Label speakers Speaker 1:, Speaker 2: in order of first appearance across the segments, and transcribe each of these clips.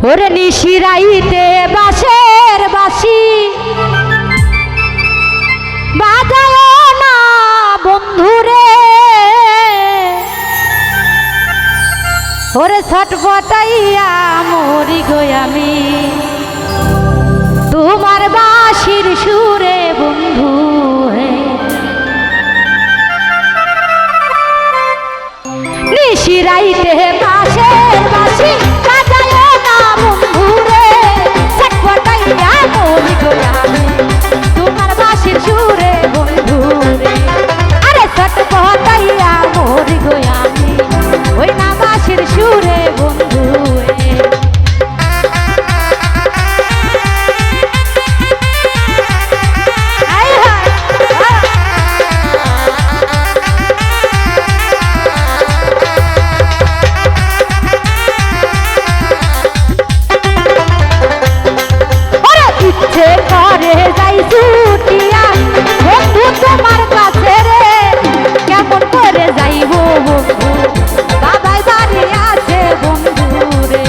Speaker 1: ওরে নিশিরাইতে বাঁশের বাঁশি বাজায় না বন্ধুরে, ওরে ছটফটাইয়া মরি গো আমি তোমার বাঁশির সুরে বন্ধু হে। নিশিরাইতে বাঁশের বাঁশি বাজায় না বন্ধুরে, ছটফটাইয়া মরি গো আমি তোমার বাঁশির সুরে বন্ধু রে। আরে ছটফটাইয়া মরি গো আমি ওই না বাঁশির সুরে বন্ধু রে। ইচ্ছে করে যাই ছুটিয়া বন্ধু তোমার কাছে রে, কেমন করে যাইব বন্ধু বাবাই বাড়ি আছে বন্ধু রে।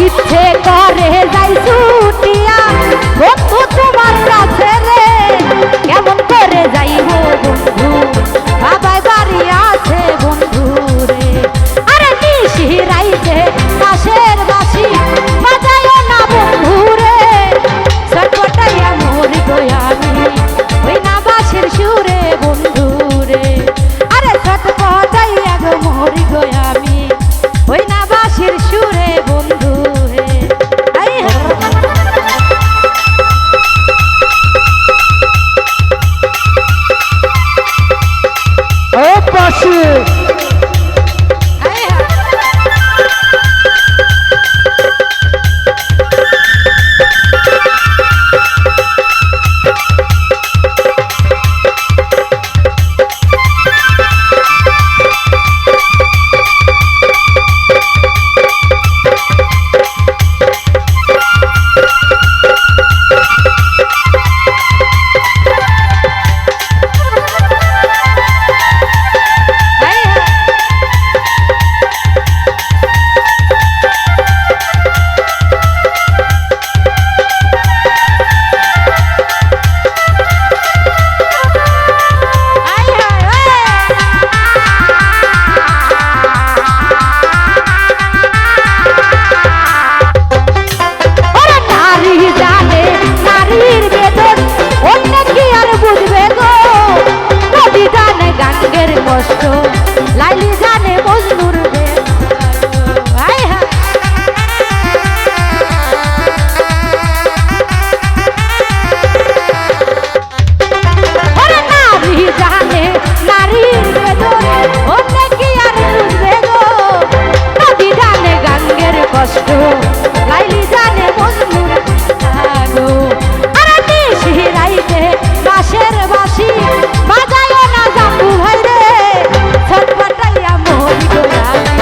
Speaker 1: ইচ্ছে করে যাই ছুটিয়া বন্ধু তোমার কাছে রে, কেমন করে যাইব বন্ধু বাবাই বাড়ি আছে বন্ধু রে। আরে নিশিরাইতে বাঁশের বাঁশি বাজায় না বন্ধু রে, ছটফটাইয়া মরি গো আমি ওই না বাঁশির সুরে বন্ধু রে। আরে ছটফটাইয়া গো মরি গো আমি ওই না বাঁশির সুরে বন্ধু রে।
Speaker 2: ও পাশে কষ্ট লাইলি জানে মজনুর নারী জানে নারীর বেদন অন্য কি আর বুঝবে গো, নদী জানে গাঙ্গের কষ্ট লাইলি জানে মজনুর গো। আরে নিশিরাইতে বাঁশের বাঁশি বাজায় না জাম্বু ভাই রে, ছটফটাইয়া মরি গো আমি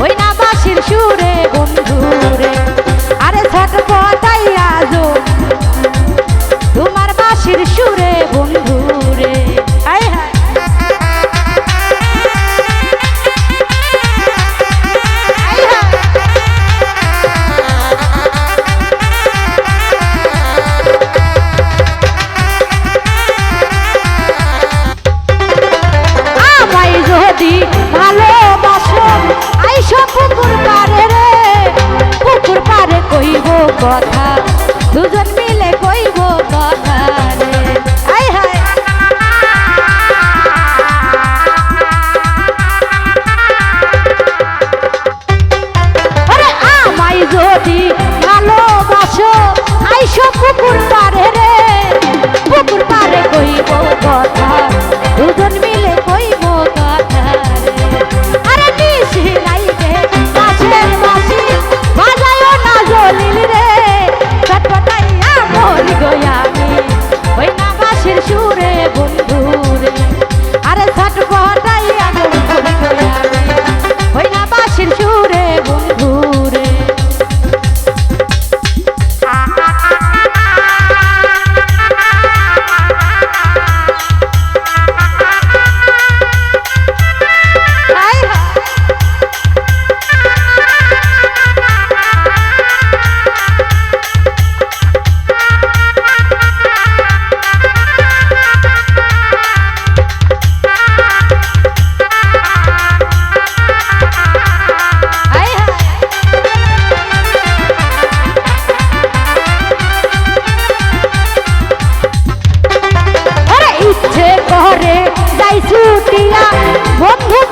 Speaker 2: ওই না বাঁশির সুরে বন্ধু রে। আরে ছটফটাইয়া যো তোমার বাঁশির সুরে বন্ধু রে। আয় হায় যদি ভালোবাসো আইসো পুকুর পারে রে, পুকুর পারে কইব কথা দুজন মিলে কইব কথা রে। আয় হায় আরে আমায় যদি ভালোবাসো আইসো পুকুর পারে রে, পুকুর পারে কইব কথা দুজন মিলে কইব কথা রে। আরে নিশিরাইতে বাঁশের বাঁশি বাজায় না জলিল রে, ছটফটাইয়া মরি গো আমি ওই না বাঁশির সুরে বন্ধু রে। আরে ছটফটাইয়া মরি গো আমি ওই না বাঁশির সুরে বন্ধু রে। বন্ধু